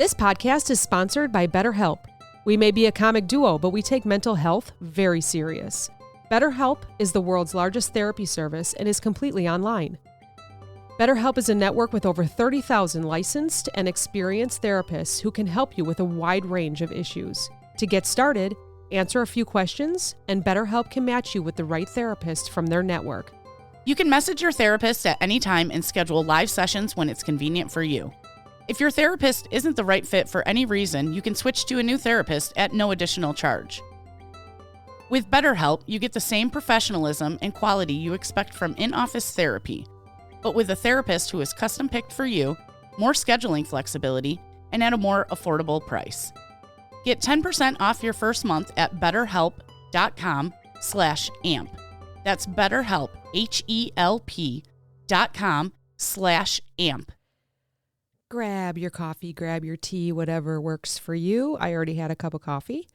This podcast is sponsored by BetterHelp. We may be a comic duo, but we take mental health very serious. BetterHelp is the world's largest therapy service and is completely online. BetterHelp is a network with over 30,000 licensed and experienced therapists who can help you with a wide range of issues. To get started, answer a few questions, and BetterHelp can match you with the right therapist from their network. You can message your therapist at any time and schedule live sessions when it's convenient for you. If your therapist isn't the right fit for any reason, you can switch to a new therapist at no additional charge. With BetterHelp, you get the same professionalism and quality you expect from in-office therapy, but with a therapist who is custom-picked for you, more scheduling flexibility, and at a more affordable price. Get 10% off your first month at betterhelp.com/amp. That's BetterHelp, HELP.com/amp. Grab your coffee, grab your tea, whatever works for you. I already had a cup of coffee,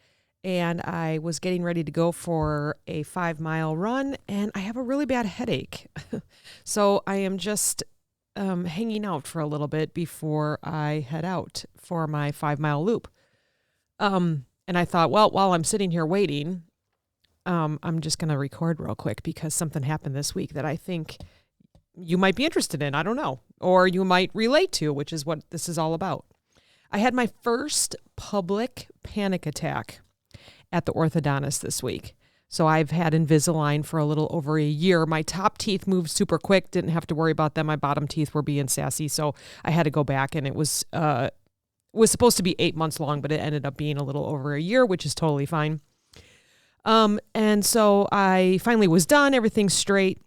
and I was getting ready to go for a 5-mile run, and I have a really bad headache. So I am just hanging out for a little bit before I head out for my 5-mile loop. And I thought, well, while I'm sitting here waiting, I'm just going to record real quick because something happened this week that I think you might be interested in. I don't know. Or you might relate to, which is what this is all about. I had my first public panic attack at the orthodontist this week. So I've had Invisalign for a little over a year. My top teeth moved super quick. Didn't have to worry about them. My bottom teeth were being sassy. So I had to go back, and it was supposed to be 8 months long, but it ended up being a little over a year, which is totally fine. And so I finally was done. Everything's straight.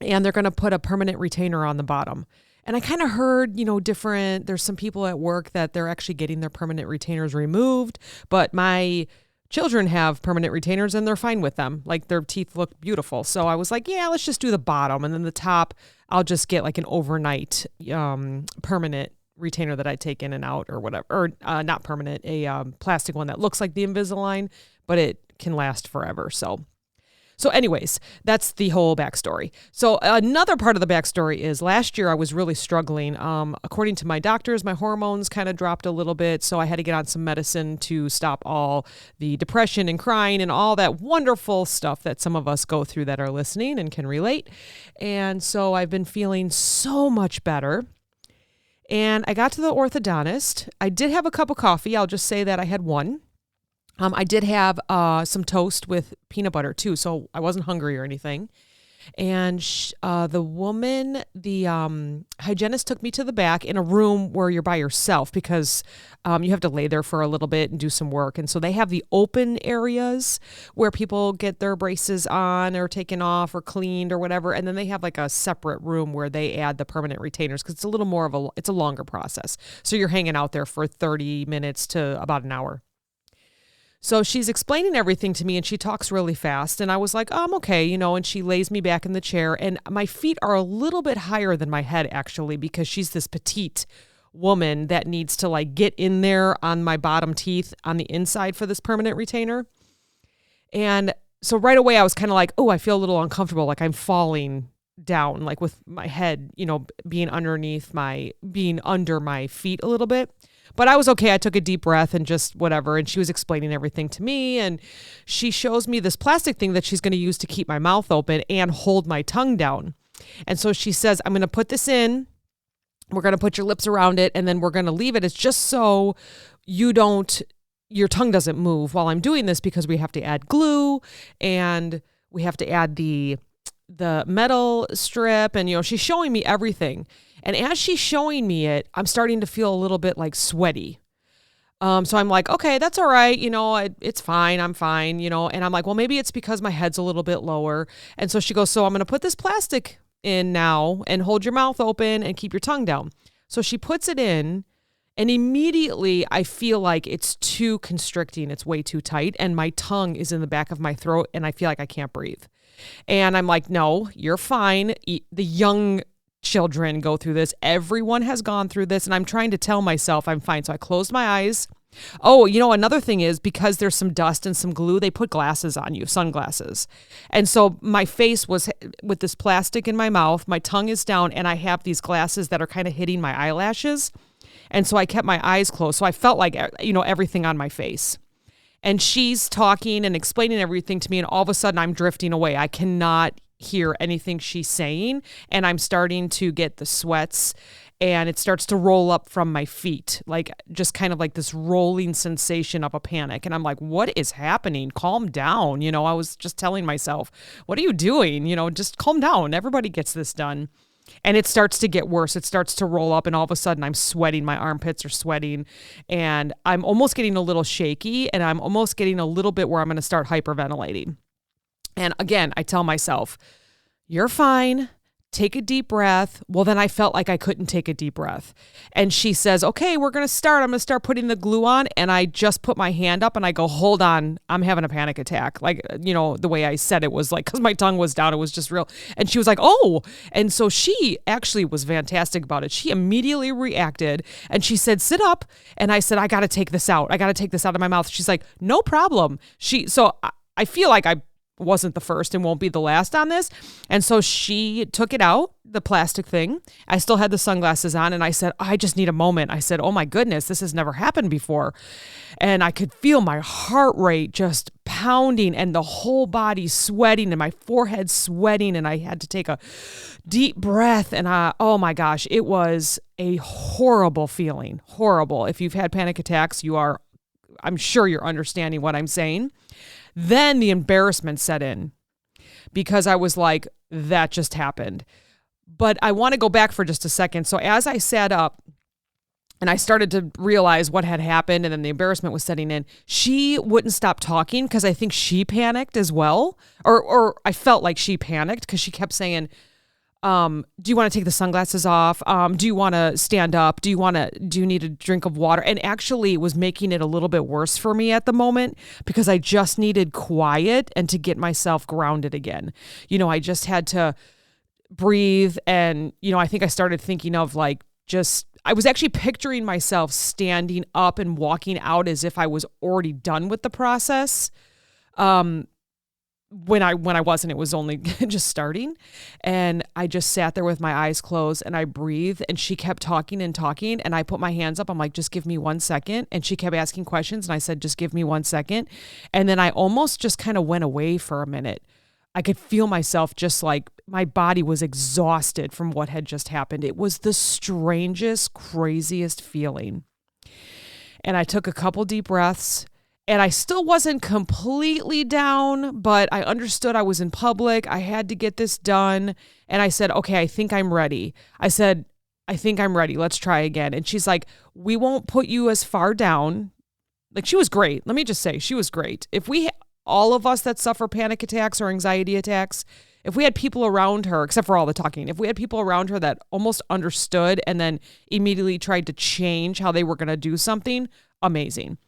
And they're going to put a permanent retainer on the bottom. And I kind of heard, there's some people at work that they're actually getting their permanent retainers removed. But my children have permanent retainers and they're fine with them. Like, their teeth look beautiful. So I was like, yeah, let's just do the bottom. And then the top, I'll just get like an overnight permanent retainer that I take in and out or whatever. Or not permanent, a plastic one that looks like the Invisalign, but it can last forever. So anyways, that's the whole backstory. So another part of the backstory is last year I was really struggling. According to my doctors, my hormones kind of dropped a little bit. So I had to get on some medicine to stop all the depression and crying and all that wonderful stuff that some of us go through that are listening and can relate. And so I've been feeling so much better. And I got to the orthodontist. I did have a cup of coffee. I'll just say that I had one. I did have some toast with peanut butter too, so I wasn't hungry or anything. And the hygienist took me to the back in a room where you're by yourself because you have to lay there for a little bit and do some work. And so they have the open areas where people get their braces on or taken off or cleaned or whatever. And then they have like a separate room where they add the permanent retainers because it's a little more it's a longer process. So you're hanging out there for 30 minutes to about an hour. So she's explaining everything to me and she talks really fast. And I was like, I'm okay, and she lays me back in the chair and my feet are a little bit higher than my head actually, because she's this petite woman that needs to like get in there on my bottom teeth on the inside for this permanent retainer. And so right away I was kind of like, oh, I feel a little uncomfortable. Like I'm falling down, like with my head, being under my feet a little bit. But I was okay. I took a deep breath and just whatever. And she was explaining everything to me. And she shows me this plastic thing that she's going to use to keep my mouth open and hold my tongue down. And so she says, I'm going to put this in. We're going to put your lips around it. And then we're going to leave it. It's just so your tongue doesn't move while I'm doing this, because we have to add glue and we have to add the metal strip. And, she's showing me everything. And as she's showing me it, I'm starting to feel a little bit like sweaty. So I'm like, okay, that's all right. It's fine. I'm fine, and I'm like, well, maybe it's because my head's a little bit lower. And so she goes, so I'm going to put this plastic in now and hold your mouth open and keep your tongue down. So she puts it in and immediately I feel like it's too constricting. It's way too tight. And my tongue is in the back of my throat and I feel like I can't breathe. And I'm like, no, you're fine. The young children go through this. Everyone has gone through this. And I'm trying to tell myself I'm fine. So I closed my eyes. Oh, another thing is because there's some dust and some glue, they put glasses on you, sunglasses. And so my face was with this plastic in my mouth, my tongue is down, and I have these glasses that are kind of hitting my eyelashes. And so I kept my eyes closed. So I felt like, everything on my face. And she's talking and explaining everything to me. And all of a sudden I'm drifting away. I cannot hear anything she's saying. And I'm starting to get the sweats and it starts to roll up from my feet, like just kind of like this rolling sensation of a panic. And I'm like, what is happening? Calm down. I was just telling myself, what are you doing? Just calm down. Everybody gets this done. And it starts to get worse. It starts to roll up and all of a sudden I'm sweating. My armpits are sweating and I'm almost getting a little shaky and I'm almost getting a little bit where I'm going to start hyperventilating. And again, I tell myself, you're fine. Take a deep breath. Well, then I felt like I couldn't take a deep breath. And she says, okay, we're going to start. I'm going to start putting the glue on. And I just put my hand up and I go, hold on. I'm having a panic attack. Like, the way I said it was like, because my tongue was down. It was just real. And she was like, oh. And so she actually was fantastic about it. She immediately reacted and she said, sit up. And I said, I got to take this out. I got to take this out of my mouth. She's like, no problem. So I feel like I wasn't the first and won't be the last on this. And so she took it out, the plastic thing. I still had the sunglasses on and I said, I just need a moment. I said, oh my goodness, this has never happened before. And I could feel my heart rate just pounding and the whole body sweating and my forehead sweating. And I had to take a deep breath. And oh my gosh, it was a horrible feeling. Horrible. If you've had panic attacks, I'm sure you're understanding what I'm saying. Then the embarrassment set in because I was like, that just happened. But I want to go back for just a second. So as I sat up and I started to realize what had happened and then the embarrassment was setting in, she wouldn't stop talking because I think she panicked as well. Or I felt like she panicked because she kept saying, do you want to take the sunglasses off? Do you want to stand up? Do you need a drink of water? And actually it was making it a little bit worse for me at the moment because I just needed quiet and to get myself grounded again. I just had to breathe. And, I think I started thinking of I was actually picturing myself standing up and walking out as if I was already done with the process. When I wasn't, it was only just starting. And I just sat there with my eyes closed and I breathed and she kept talking and talking. And I put my hands up. I'm like, just give me 1 second. And she kept asking questions. And I said, just give me 1 second. And then I almost just kind of went away for a minute. I could feel myself just like my body was exhausted from what had just happened. It was the strangest, craziest feeling. And I took a couple deep breaths. And I still wasn't completely down, but I understood I was in public. I had to get this done. And I said, okay, I think I'm ready. I said, I think I'm ready. Let's try again. And she's like, we won't put you as far down. Like, she was great. Let me just say, she was great. If all of us that suffer panic attacks or anxiety attacks, if we had people around her, except for all the talking, if we had people around her that almost understood and then immediately tried to change how they were going to do something, amazing.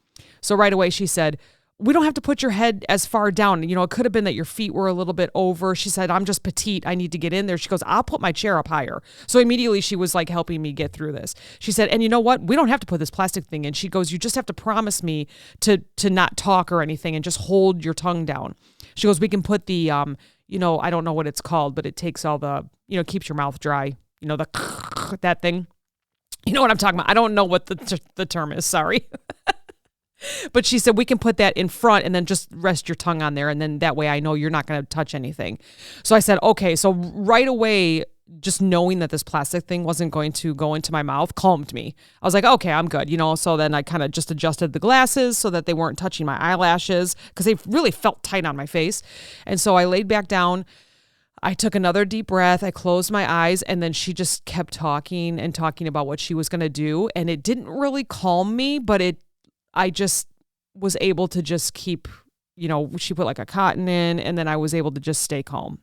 So right away she said, we don't have to put your head as far down. It could have been that your feet were a little bit over. She said, I'm just petite. I need to get in there. She goes, I'll put my chair up higher. So immediately she was like helping me get through this. She said, and you know what? We don't have to put this plastic thing in. She goes, you just have to promise me to not talk or anything and just hold your tongue down. She goes, we can put the, I don't know what it's called, but it takes all the, keeps your mouth dry. That thing. You know what I'm talking about? I don't know what the term is. Sorry. But she said, we can put that in front and then just rest your tongue on there. And then that way I know you're not going to touch anything. So I said, okay. So right away, just knowing that this plastic thing wasn't going to go into my mouth calmed me. I was like, okay, I'm good. So then I kind of just adjusted the glasses so that they weren't touching my eyelashes because they really felt tight on my face. And so I laid back down. I took another deep breath. I closed my eyes and then she just kept talking and talking about what she was going to do. And it didn't really calm me, but I just was able to just keep, she put like a cotton in and then I was able to just stay calm.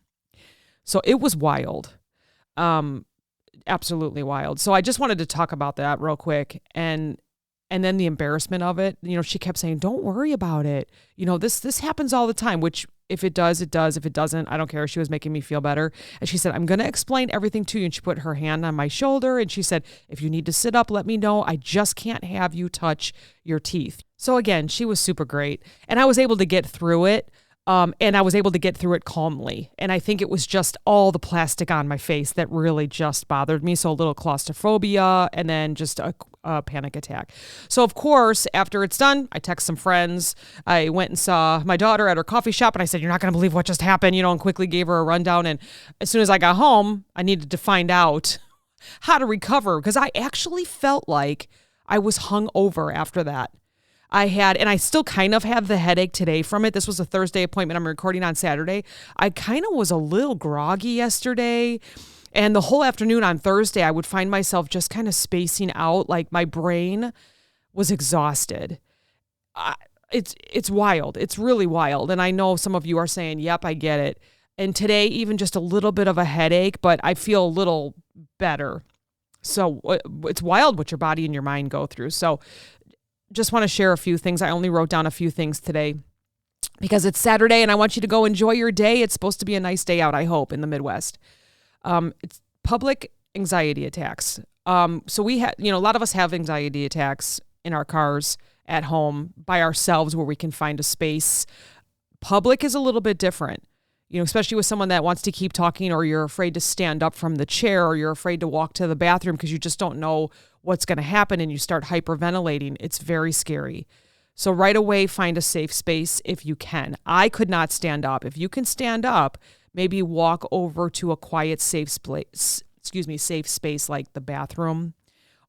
So it was wild. Absolutely wild. So I just wanted to talk about that real quick. And then the embarrassment of it, she kept saying, don't worry about it. This happens all the time, which if it does, it does. If it doesn't, I don't care. She was making me feel better. And she said, I'm going to explain everything to you. And she put her hand on my shoulder and she said, if you need to sit up, let me know. I just can't have you touch your teeth. So again, she was super great. And I was able to get through it. And I was able to get through it calmly. And I think it was just all the plastic on my face that really just bothered me. So a little claustrophobia and then just a panic attack. So of course, after it's done, I text some friends. I went and saw my daughter at her coffee shop and I said, "You're not going to believe what just happened," and quickly gave her a rundown. And as soon as I got home, I needed to find out how to recover because I actually felt like I was hungover after that. And I still kind of have the headache today from it. This was a Thursday appointment. I'm recording on Saturday. I kind of was a little groggy yesterday. And the whole afternoon on Thursday, I would find myself just kind of spacing out. Like my brain was exhausted. It's wild. It's really wild. And I know some of you are saying, yep, I get it. And today, even just a little bit of a headache, but I feel a little better. So it's wild what your body and your mind go through. So just want to share a few things. I only wrote down a few things today because it's Saturday and I want you to go enjoy your day. It's supposed to be a nice day out, I hope, in the Midwest. It's public anxiety attacks. So we have, a lot of us have anxiety attacks in our cars, at home, by ourselves where we can find a space. Public is a little bit different, especially with someone that wants to keep talking or you're afraid to stand up from the chair or you're afraid to walk to the bathroom because you just don't know what's going to happen and you start hyperventilating. It's very scary. So right away, find a safe space if you can. I could not stand up. If you can stand up, maybe walk over to a quiet, safe space like the bathroom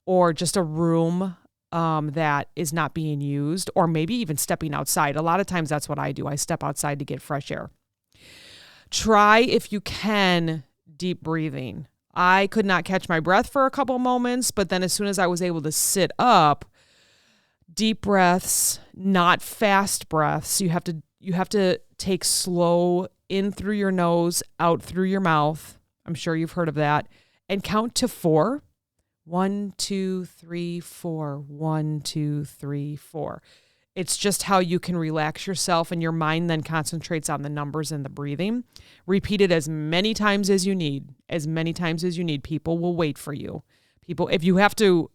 or just a room that is not being used, or maybe even stepping outside. A lot of times that's what I do. I step outside to get fresh air. Try, if you can, deep breathing. I could not catch my breath for a couple moments, but then as soon as I was able to sit up, deep breaths, not fast breaths. You have to take slow in through your nose, out through your mouth. I'm sure you've heard of that. And count to 4. 1, 2, 3, 4. 1, 2, 3, 4. It's just how you can relax yourself and your mind then concentrates on the numbers and the breathing. Repeat it as many times as you need. As many times as you need. People will wait for you. If you have to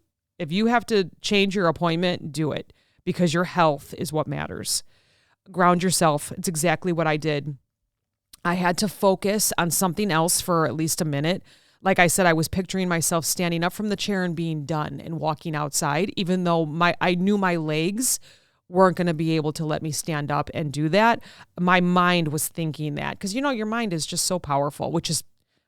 change your appointment, do it because your health is what matters. Ground yourself. It's exactly what I did. I had to focus on something else for at least a minute. Like I said, I was picturing myself standing up from the chair and being done and walking outside, even though I knew my legs weren't going to be able to let me stand up and do that. My mind was thinking that because, your mind is just so powerful, which is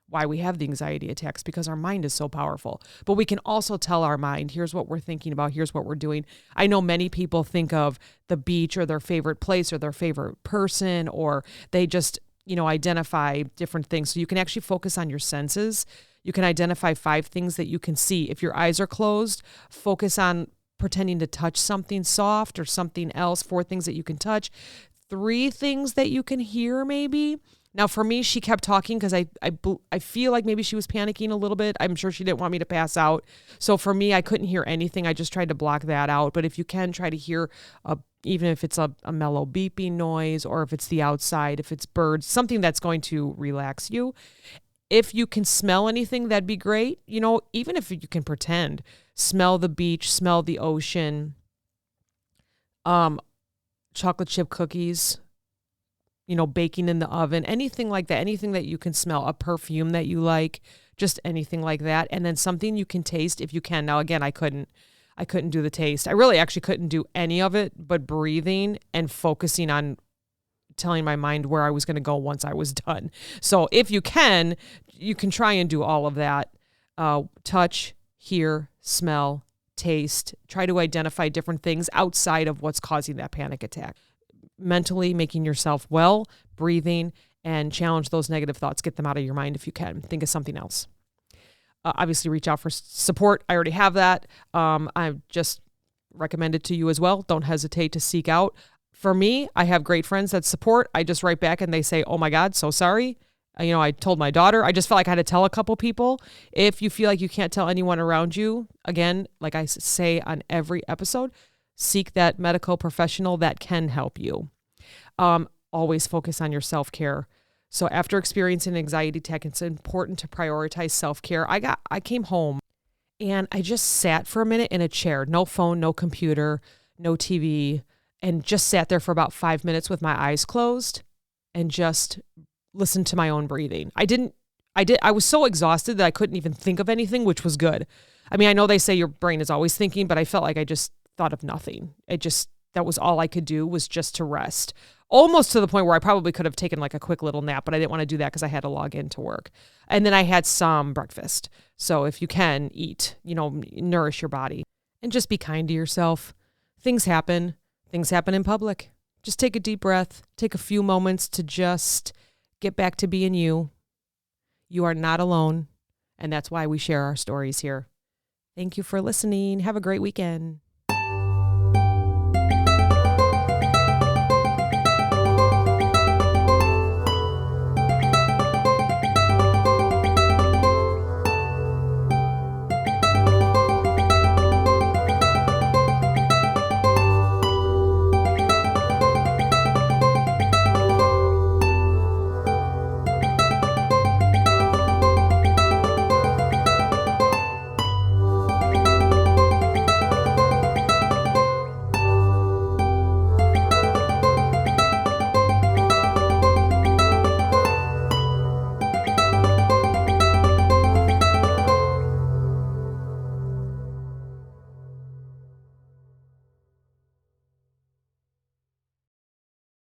why we have the anxiety attacks, because our mind is so powerful. But we can also tell our mind, here's what we're thinking about, here's what we're doing. I know many people think of the beach or their favorite place or their favorite person, or they just, identify different things. So you can actually focus on your senses. You can identify 5 things that you can see. If your eyes are closed, focus on pretending to touch something soft or something else. 4 things that you can touch. 3 things that you can hear maybe. Now for me, she kept talking because I feel like maybe she was panicking a little bit. I'm sure she didn't want me to pass out. So for me, I couldn't hear anything. I just tried to block that out. But if you can, try to hear, even if it's a mellow beeping noise or if it's the outside, if it's birds, something that's going to relax you. If you can smell anything, that'd be great. Even if you can pretend, smell the beach, smell the ocean, chocolate chip cookies, baking in the oven, anything like that, anything that you can smell, a perfume that you like, just anything like that. And then something you can taste if you can. Now, again, I couldn't do the taste. I really actually couldn't do any of it, but breathing and focusing on telling my mind where I was going to go once I was done. So if you can try and do all of that. Touch, hear, smell, taste. Try to identify different things outside of what's causing that panic attack. Mentally making yourself well, breathing, and challenge those negative thoughts. Get them out of your mind if you can. Think of something else. Obviously, reach out for support. I already have that. I just recommend it to you as well. Don't hesitate to seek out. For me, I have great friends that support. I just write back and they say, "Oh my God, so sorry." I told my daughter. I just felt like I had to tell a couple people. If you feel like you can't tell anyone around you, again, like I say on every episode, seek that medical professional that can help you. Always focus on your self-care. So after experiencing an anxiety attack, it's important to prioritize self-care. I came home and I just sat for a minute in a chair, no phone, no computer, no TV, and just sat there for about 5 minutes with my eyes closed. and just listen to my own breathing. I was so exhausted that I couldn't even think of anything, which was good. I mean, I know they say your brain is always thinking, but I felt like I just thought of nothing. That was all I could do, was just to rest. Almost to the point where I probably could have taken like a quick little nap, but I didn't want to do that because I had to log into work. And then I had some breakfast. So if you can eat, nourish your body and just be kind to yourself. Things happen. Things happen in public. Just take a deep breath. Take a few moments to just get back to being you. You are not alone. And that's why we share our stories here. Thank you for listening. Have a great weekend.